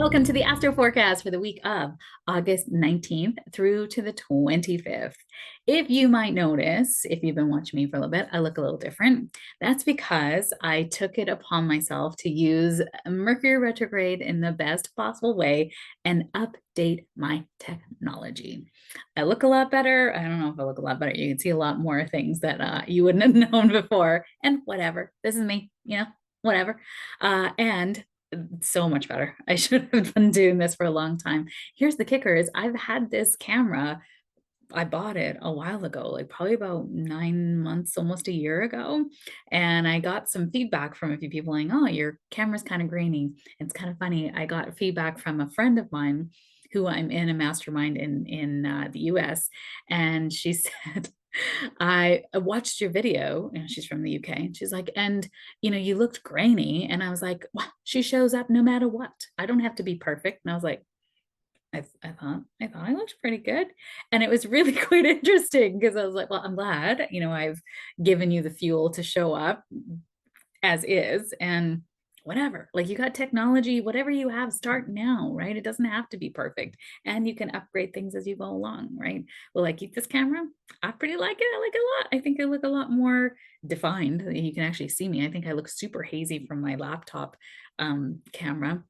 Welcome to the Astro Forecast for the week of August 19th through to the 25th. If you might notice, if you've been watching me for a little bit, I look a little different. That's because I took it upon myself to use Mercury retrograde in the best possible way and update my technology. I look a lot better. I don't know if I look a lot better. You can see a lot more things that you wouldn't have known before. And whatever, this is me, whatever. And so much better. I should have been doing this for a long time. Here's the kicker is I've had this camera. I bought it a while ago, like probably about 9 months, almost a year ago. And I got some feedback from a few people like, oh, your camera's kind of grainy. It's kind of funny. I got feedback from a friend of mine who I'm in a mastermind in the US. And she said, I watched your video, and she's from the UK, and she's like, and you looked grainy. And I was like, well, she shows up no matter what. I don't have to be perfect. And I was like, I thought I looked pretty good. And it was really quite interesting because I was like, well, I'm glad, I've given you the fuel to show up as is and whatever. Like you got technology, whatever you have, start now, right? It doesn't have to be perfect. And you can upgrade things as you go along, right? Will I keep this camera? I pretty like it. I like it a lot. I think I look a lot more defined. You can actually see me. I think I look super hazy from my laptop camera,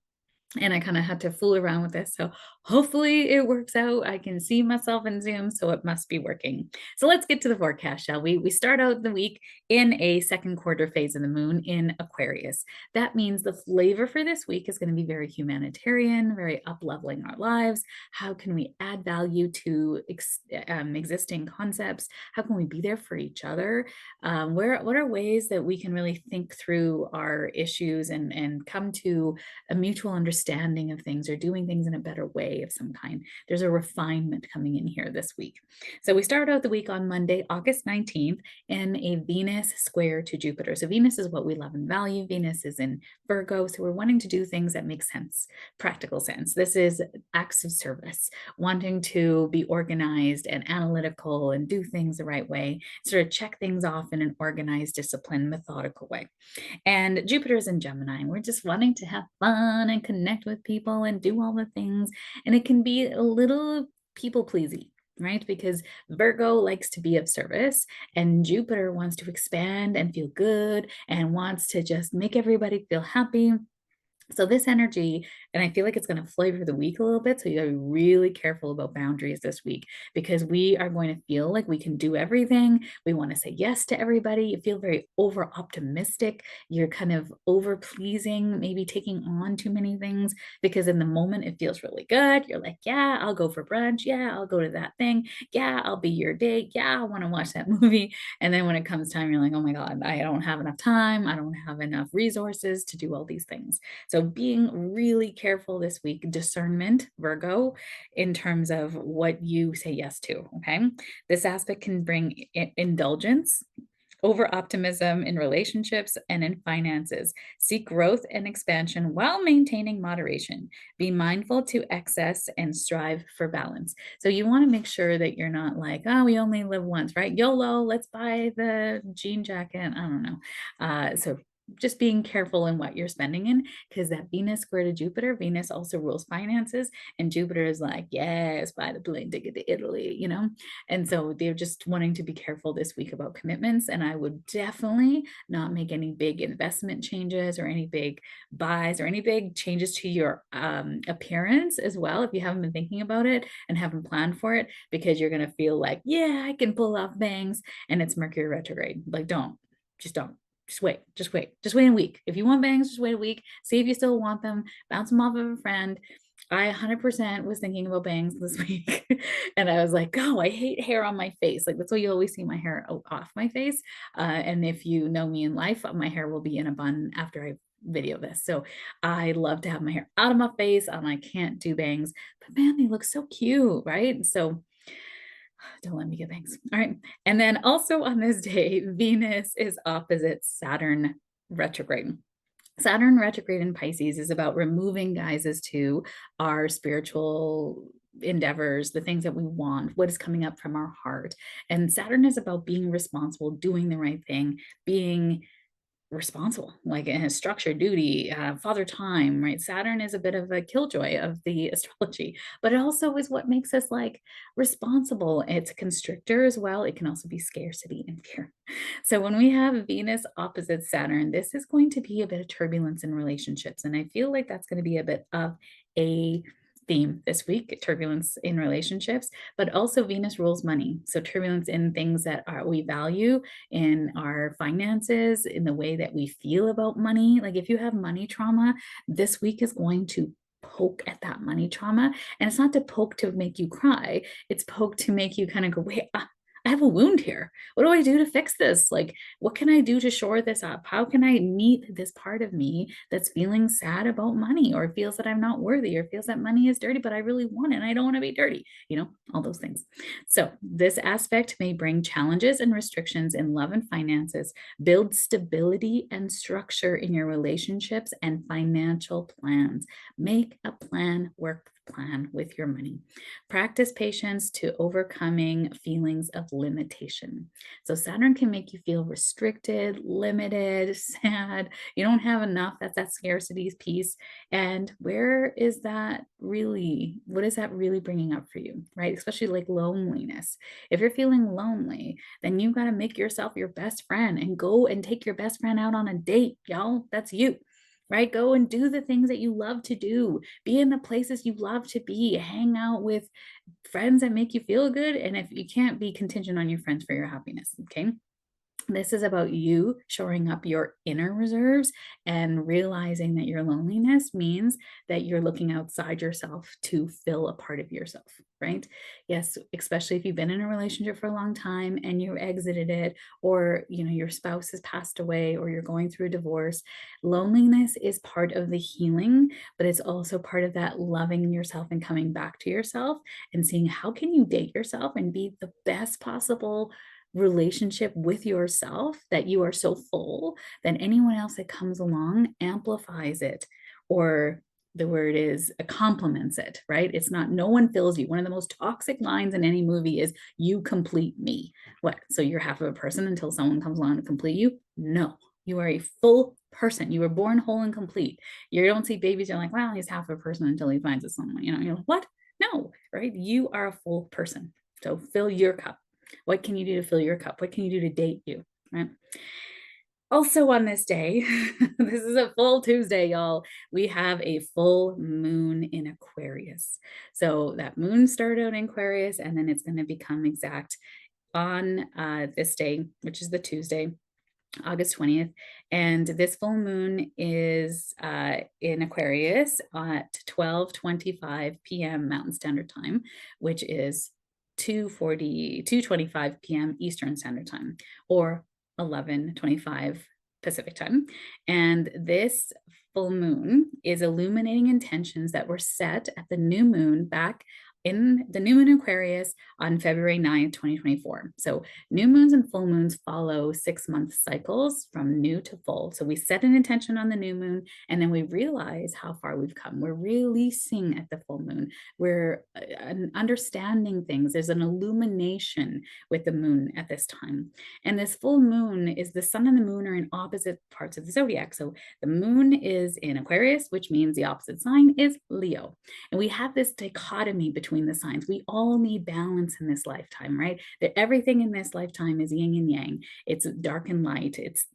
and I kind of had to fool around with this. So hopefully it works out. I can see myself in Zoom, so it must be working. So let's get to the forecast, shall we? We start out the week in a second quarter phase of the moon in Aquarius. That means the flavor for this week is going to be very humanitarian, very up-leveling our lives. How can we add value to existing concepts? How can we be there for each other? What are ways that we can really think through our issues and come to a mutual understanding of things or doing things in a better way of some kind? There's a refinement coming in here this week. So we start out the week on Monday, August 19th, in a Venus square to Jupiter. So Venus is what we love and value. Venus is in Virgo. So we're wanting to do things that make sense, practical sense. This is acts of service, wanting to be organized and analytical and do things the right way, sort of check things off in an organized, disciplined, methodical way. And Jupiter's in Gemini, and we're just wanting to have fun and connect with people and do all the things. And it can be a little people pleasing, right? Because Virgo likes to be of service, and Jupiter wants to expand and feel good and wants to just make everybody feel happy. So this energy, and I feel like it's going to flavor the week a little bit. So you got to be really careful about boundaries this week because we are going to feel like we can do everything. We want to say yes to everybody. You feel very over optimistic. You're kind of over pleasing, maybe taking on too many things because in the moment it feels really good. You're like, yeah, I'll go for brunch. Yeah, I'll go to that thing. Yeah, I'll be your date. Yeah, I want to watch that movie. And then when it comes time, you're like, oh my God, I don't have enough time. I don't have enough resources to do all these things. So being really careful this week, discernment, Virgo, in terms of what you say yes to, okay? This aspect can bring indulgence, over optimism in relationships and in finances. Seek growth and expansion while maintaining moderation. Be mindful to excess and strive for balance. So you want to make sure that you're not like, oh, we only live once, right? YOLO, let's buy the jean jacket. I don't know. So just being careful in what you're spending in because that Venus square to Jupiter, Venus also rules finances, and Jupiter is like, yes, buy the plane ticket to Italy. And so they're just wanting to be careful this week about commitments. And I would definitely not make any big investment changes or any big buys or any big changes to your appearance as well if you haven't been thinking about it and haven't planned for it, because you're going to feel like, yeah, I can pull off bangs, and it's Mercury retrograde. Like, just don't. Just wait a week. If you want bangs, just wait a week. See if you still want them. Bounce them off of a friend. I 100% was thinking about bangs this week. And I was like, oh, I hate hair on my face. Like, that's why you always see my hair off my face. And if you know me in life, my hair will be in a bun after I video this. So I love to have my hair out of my face, and I can't do bangs. But man, they look so cute, right? So don't let me get bangs. All right. And then also on this day, Venus is opposite Saturn retrograde. Saturn retrograde in Pisces is about removing guises to our spiritual endeavors, the things that we want, what is coming up from our heart. And Saturn is about being responsible, doing the right thing, being responsible, like in his structure, duty, father time, right? Saturn is a bit of a killjoy of the astrology, but it also is what makes us like responsible. It's a constrictor as well. It can also be scarcity and fear. So when we have Venus opposite Saturn, this is going to be a bit of turbulence in relationships. And I feel like that's going to be a bit of a theme this week, turbulence in relationships, but also Venus rules money. So turbulence in things that we value, in our finances, in the way that we feel about money. Like if you have money trauma, this week is going to poke at that money trauma. And it's not to poke to make you cry, it's poke to make you kind of go, wait, I have a wound here. What do I do to fix this? Like, what can I do to shore this up? How can I meet this part of me that's feeling sad about money, or feels that I'm not worthy, or feels that money is dirty, but I really want it and I don't want to be dirty, all those things. So, this aspect may bring challenges and restrictions in love and finances, build stability and structure in your relationships and financial plans. Make a plan, work plan with your money. Practice patience to overcoming feelings of limitation. So Saturn can make you feel restricted, limited, sad. You don't have enough. That's that scarcity piece. And where is that really? What is that really bringing up for you, right? Especially like loneliness. If you're feeling lonely, then you got to make yourself your best friend and go and take your best friend out on a date, y'all. That's you. Right? Go and do the things that you love to do. Be in the places you love to be. Hang out with friends that make you feel good. And if you can't be contingent on your friends for your happiness, okay? This is about you shoring up your inner reserves and realizing that your loneliness means that you're looking outside yourself to fill a part of yourself, right? Yes, especially if you've been in a relationship for a long time and you exited it, or your spouse has passed away, or you're going through a divorce. Loneliness is part of the healing, but it's also part of that loving yourself and coming back to yourself and seeing how can you date yourself and be the best possible relationship with yourself, that you are so full that anyone else that comes along amplifies it, or the word is complements it, right? It's not no one fills you. One of the most toxic lines in any movie is you complete me. What? So you're half of a person until someone comes along to complete you? No, you are a full person. You were born whole and complete. You don't see babies, you're like, well, he's half a person until he finds someone. You're like, what? No, right? You are a full person. So fill your cup. What can you do to fill your cup? What can you do to date you, right? Also on this day, this is a full Tuesday, y'all. We have a full moon in Aquarius. So that moon started out in Aquarius, and then it's going to become exact on this day, which is the Tuesday, August 20th. And this full moon is in Aquarius at 12:25 p.m. Mountain Standard Time, which is 2:25 p.m. Eastern Standard Time, or 11:25 Pacific Time. And this full moon is illuminating intentions that were set at the new moon back in the new moon in Aquarius on February 9th, 2024. So new moons and full moons follow 6-month cycles from new to full. So we set an intention on the new moon, and then we realize how far we've come. We're releasing at the full moon. We're understanding things. There's an illumination with the moon at this time. And this full moon is the sun and the moon are in opposite parts of the zodiac. So the moon is in Aquarius, which means the opposite sign is Leo. And we have this dichotomy between the signs. We all need balance in this lifetime, right? That everything in this lifetime is yin and yang. It's dark and light. It's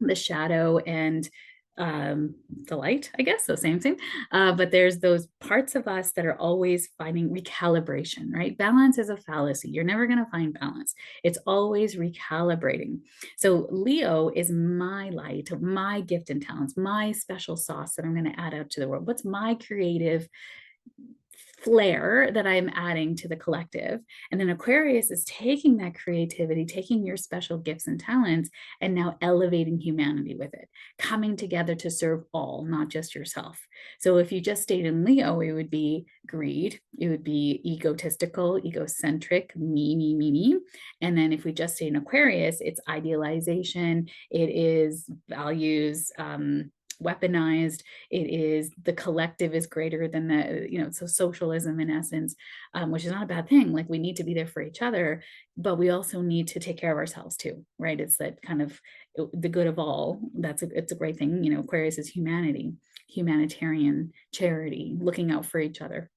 the shadow and the light, I guess, so same. But there's those parts of us that are always finding recalibration, right? Balance is a fallacy. You're never going to find balance. It's always recalibrating. So Leo is my light, my gift and talents, my special sauce that I'm going to add out to the world. What's my creative flair that I'm adding to the collective? And then Aquarius is taking that creativity, taking your special gifts and talents, and now elevating humanity with it, coming together to serve all, not just yourself. So if you just stayed in Leo, it would be greed, it would be egotistical, egocentric, me. And then if we just stay in Aquarius, it's idealization, it is values, weaponized. It is, the collective is greater than so socialism in essence, which is not a bad thing. Like, we need to be there for each other, but we also need to take care of ourselves too, right? It's that kind of the good of all. It's a great thing. Aquarius is humanity, humanitarian charity, looking out for each other,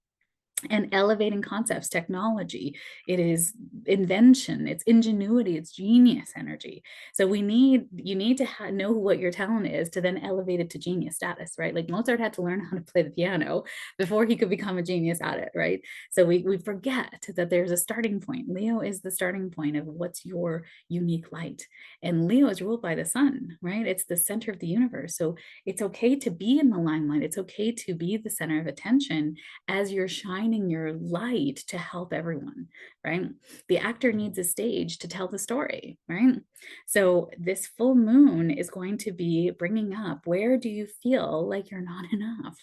and elevating concepts, technology. It is invention, it's ingenuity, it's genius energy. So you need to know what your talent is to then elevate it to genius status, right? Like, Mozart had to learn how to play the piano before he could become a genius at it, right? So we forget that there's a starting point. Leo is the starting point of what's your unique light, and Leo is ruled by the sun, right? It's the center of the universe. So it's okay to be in the limelight, it's okay to be the center of attention as you're shining your light to help everyone, right? The actor needs a stage to tell the story, right? So this full moon is going to be bringing up, where do you feel like you're not enough?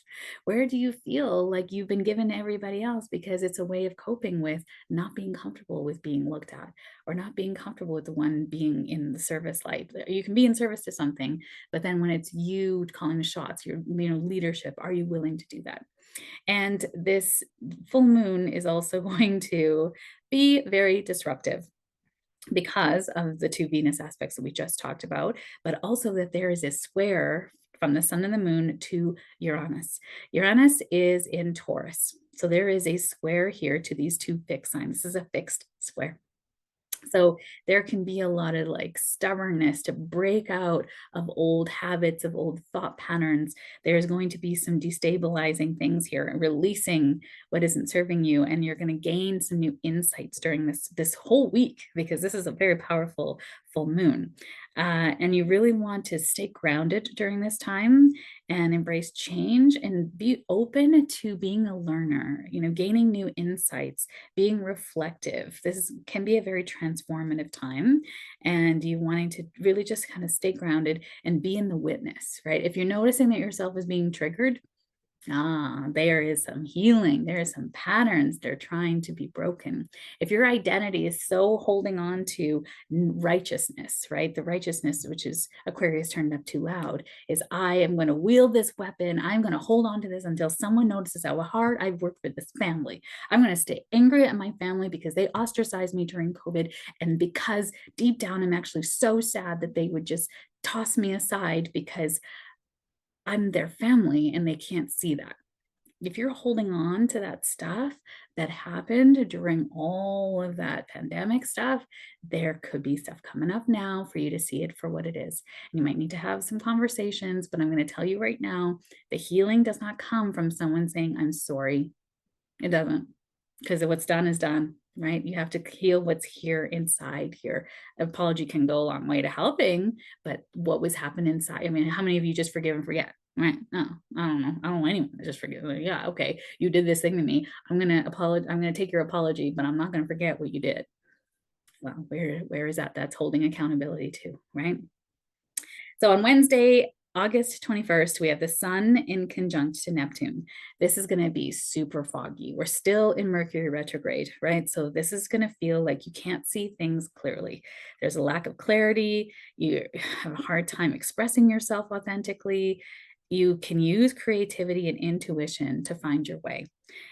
Where do you feel like you've been given to everybody else because it's a way of coping with not being comfortable with being looked at, or not being comfortable with the one being in the service light? You can be in service to something, but then when it's you calling the shots, your leadership, are you willing to do that? And this full moon is also going to be very disruptive because of the two Venus aspects that we just talked about, but also that there is a square from the sun and the moon to Uranus. Uranus is in Taurus. So there is a square here to these two fixed signs. This is a fixed square. So there can be a lot of like stubbornness to break out of old habits, of old thought patterns. There's going to be some destabilizing things here, releasing what isn't serving you, and you're going to gain some new insights during this whole week, because this is a very powerful full moon. And you really want to stay grounded during this time and embrace change and be open to being a learner, gaining new insights, being reflective. This can be a very transformative time, and you wanting to really just kind of stay grounded and be in the witness, right? If you're noticing that yourself is being triggered, there is some healing. There are some patterns that are trying to be broken. If your identity is so holding on to righteousness, right? The righteousness, which is Aquarius turned up too loud, is I am going to wield this weapon. I'm going to hold on to this until someone notices how hard I've worked for this family. I'm going to stay angry at my family because they ostracized me during COVID. And because deep down, I'm actually so sad that they would just toss me aside because I'm their family and they can't see that. If you're holding on to that stuff that happened during all of that pandemic stuff, there could be stuff coming up now for you to see it for what it is. And you might need to have some conversations, but I'm going to tell you right now, the healing does not come from someone saying, I'm sorry. It doesn't, because what's done is done, right? You have to heal what's here inside here. Apology can go a long way to helping, but what was happening inside? I mean, how many of you just forgive and forget? Right? No, I don't know. I don't want anyone to just forgive. Like, yeah, okay, you did this thing to me. I'm gonna apologize. I'm gonna take your apology, but I'm not gonna forget what you did. Well, where is that? That's holding accountability too, right? So on Wednesday, August 21st, we have the sun in conjunct to Neptune. This is going to be super foggy. We're still in Mercury retrograde, right? So this is going to feel like you can't see things clearly. There's a lack of clarity. You have a hard time expressing yourself authentically. You can use creativity and intuition to find your way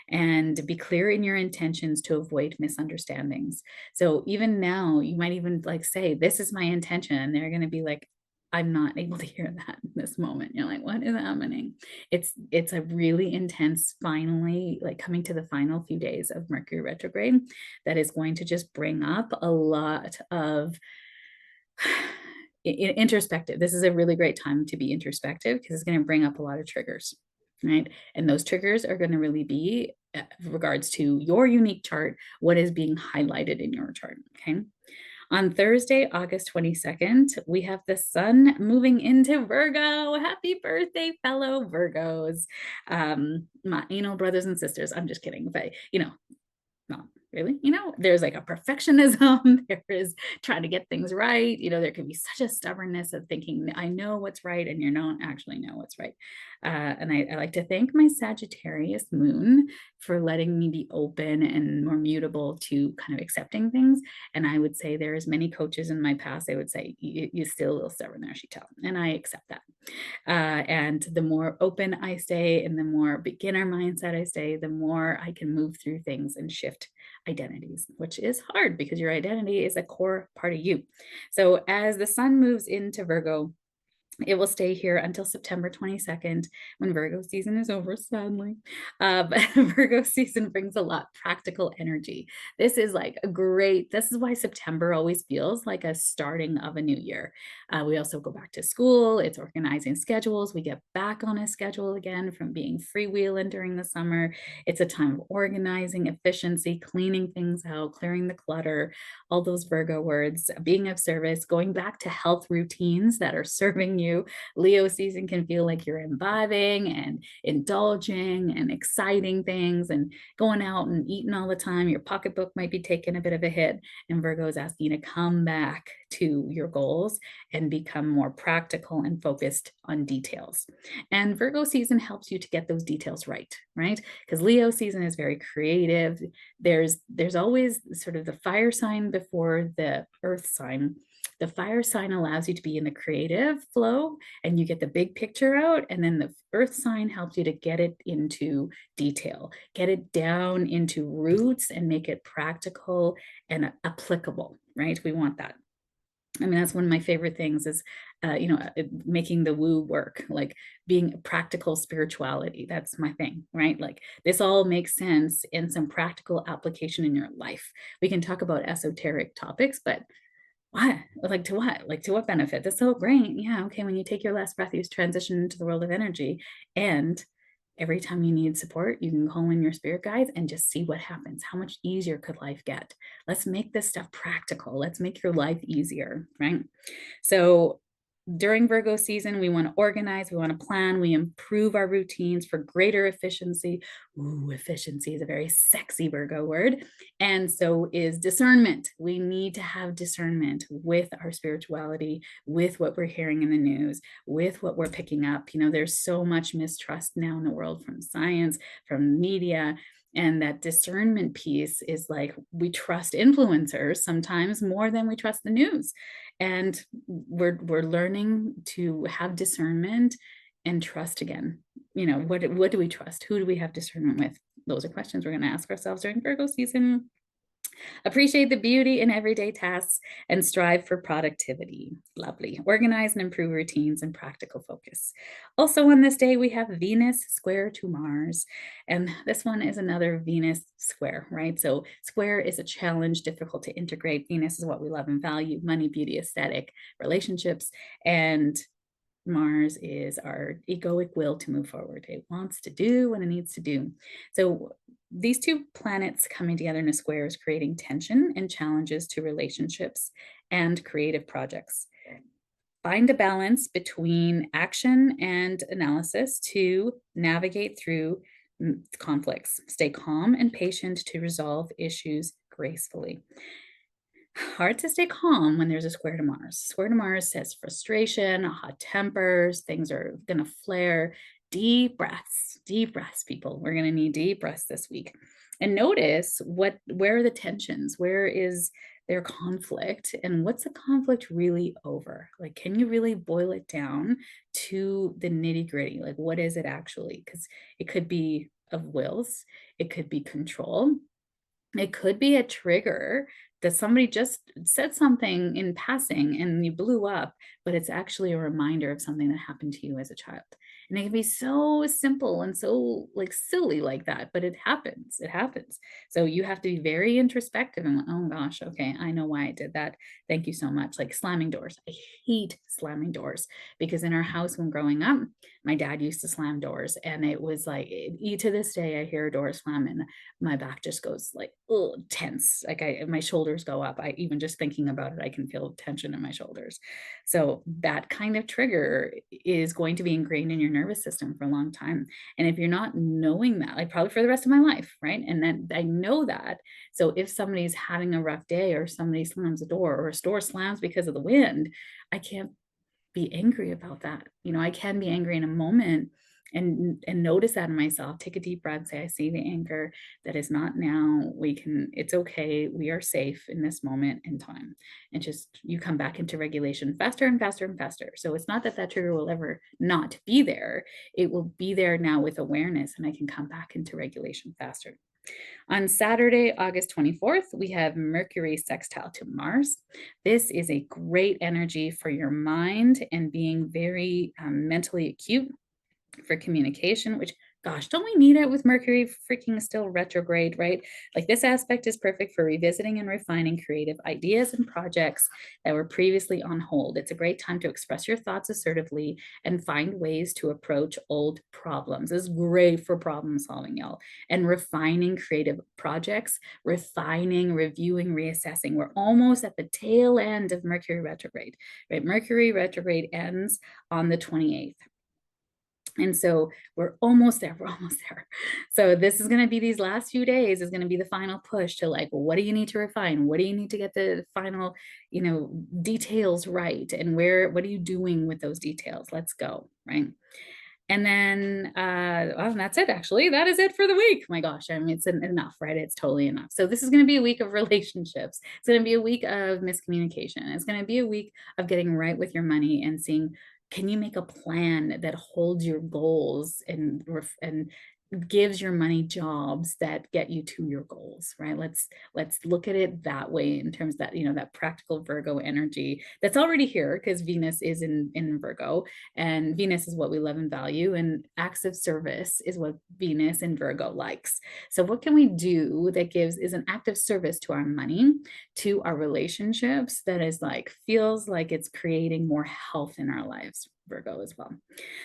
and be clear in your intentions to avoid misunderstandings. So even now, you might even like say, this is my intention. And they're going to be like, I'm not able to hear that in this moment. You're like, what is happening? It's a really intense, finally, like coming to the final few days of Mercury retrograde, that is going to just bring up a lot of introspective. This is a really great time to be introspective because it's going to bring up a lot of triggers, right? And those triggers are going to really be regards to your unique chart, what is being highlighted in your chart, okay? On Thursday, August 22nd, we have the sun moving into Virgo. Happy birthday, fellow Virgos. My, brothers and sisters, I'm just kidding, but not really, there's like a perfectionism. There is trying to get things right. There can be such a stubbornness of thinking, I know what's right, and you don't actually know what's right. And I like to thank my Sagittarius moon for letting me be open and more mutable to kind of accepting things. And I would say there's many coaches in my past, they would say, you still a little stubborn there, Sheetal. And I accept that. And the more open I stay and the more beginner mindset I stay, the more I can move through things and shift identities, which is hard because your identity is a core part of you. So as the sun moves into Virgo, it will stay here until September 22nd when Virgo season is over, sadly. But Virgo season brings a lot practical energy. This is like a great, this is why September always feels like a starting of a new year. We also go back to school. It's organizing schedules. We get back on a schedule again from being freewheeling during the summer. It's a time of organizing, efficiency, cleaning things out, clearing the clutter, all those Virgo words, being of service, going back to health routines that are serving you. Leo season can feel like you're imbibing and indulging and exciting things and going out and eating all the time. Your pocketbook might be taking a bit of a hit, and Virgo is asking you to come back to your goals and become more practical and focused on details. And Virgo season helps you to get those details right, right? Because Leo season is very creative. There's always sort of the fire sign before the earth sign. The fire sign allows you to be in the creative flow and you get the big picture out, and then the earth sign helps you to get it into detail, get it down into roots and make it practical and applicable, right? We want that. I mean, that's one of my favorite things is, making the woo work, like being practical spirituality. That's my thing, right? Like this all makes sense in some practical application in your life. We can talk about esoteric topics, but what? Like to what? Like to what benefit? That's so great. Yeah. Okay. When you take your last breath, you transition into the world of energy. And every time you need support, you can call in your spirit guides and just see what happens. How much easier could life get? Let's make this stuff practical. Let's make your life easier, right? So during Virgo season, we want to organize, we want to plan, we improve our routines for greater efficiency. Ooh, efficiency is a very sexy Virgo word. And so is discernment. We need to have discernment with our spirituality, with what we're hearing in the news, with what we're picking up. You know, there's so much mistrust now in the world from science, from media. And that discernment piece is like we trust influencers sometimes more than we trust the news. And we're learning to have discernment and trust again. You know, what do we trust? Who do we have discernment with? Those are questions we're going to ask ourselves during Virgo season. Appreciate the beauty in everyday tasks and strive for productivity. Lovely. Organize and improve routines and practical focus. Also on this day, we have Venus square to Mars. And this one is another Venus square, right? So square is a challenge, difficult to integrate. Venus is what we love and value: money, beauty, aesthetic, relationships. And Mars is our egoic will to move forward. It wants to do what it needs to do. So these two planets coming together in a square is creating tension and challenges to relationships and creative projects. Find a balance between action and analysis to navigate through conflicts. Stay calm and patient to resolve issues gracefully. Hard to stay calm when there's a square to Mars. Square to Mars says frustration, hot tempers, things are going to flare. Deep breaths, people. We're going to need deep breaths this week. And notice where are the tensions? Where is their conflict? And what's the conflict really over? Like, can you really boil it down to the nitty gritty? Like, what is it actually? Because it could be of wills, it could be control, it could be a trigger that somebody just said something in passing and you blew up, but it's actually a reminder of something that happened to you as a child. And it can be so simple and so like silly like that, but it happens. It happens. So you have to be very introspective and like, oh gosh, okay, I know why I did that. Thank you so much. Like slamming doors. I hate slamming doors because in our house when growing up, my dad used to slam doors, and it was like to this day I hear a door slam and my back just goes like, oh, tense. Like my shoulders go up. I even just thinking about it, I can feel tension in my shoulders. So that kind of trigger is going to be ingrained in your nervous system for a long time. And if you're not knowing that, like probably for the rest of my life, right? And then I know that. So if somebody's having a rough day or somebody slams a door or a store slams because of the wind, I can't be angry about that. You know, I can be angry in a moment, and notice that in myself. Take a deep breath, say, I see the anger. That is not now. It's okay. We are safe in this moment in time. And just, you come back into regulation faster and faster and faster. So it's not that that trigger will ever not be there. It will be there now with awareness, and I can come back into regulation faster. On Saturday, August 24th, we have Mercury sextile to Mars. This is a great energy for your mind and being very mentally acute, for communication, which, gosh, don't we need it with Mercury freaking still retrograde, right? Like, this aspect is perfect for revisiting and refining creative ideas and projects that were previously on hold. It's a great time to express your thoughts assertively and find ways to approach old problems. This is great for problem solving, y'all, and refining creative projects, refining, reviewing, reassessing. We're almost at the tail end of Mercury retrograde, right? Mercury retrograde ends on the 28th. And so we're almost there. We're almost there. So this is going to be, these last few days is going to be the final push to, like, well, what do you need to refine? What do you need to get the final, details right? And what are you doing with those details? Let's go. Right. And then, well, that's it, actually. That is it for the week. My gosh, I mean, it's enough, right? It's totally enough. So this is going to be a week of relationships. It's going to be a week of miscommunication. It's going to be a week of getting right with your money and seeing, can you make a plan that holds your goals and gives your money jobs that get you to your goals, right? Let's look at it that way, in terms of that, that practical Virgo energy that's already here, because Venus is in Virgo, and Venus is what we love and value, and acts of service is what Venus in Virgo likes. So what can we do that is an act of service to our money, to our relationships, that is like, feels like it's creating more health in our lives, Virgo as well.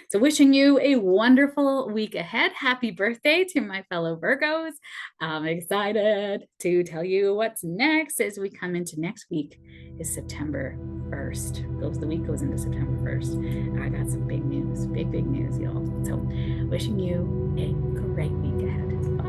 So wishing you a wonderful week ahead. Happy birthday to my fellow Virgos. I'm excited to tell you what's next as we come into next week. Is September 1st. The week goes into September 1st. I got some big news, big news, y'all. So wishing you a great week ahead.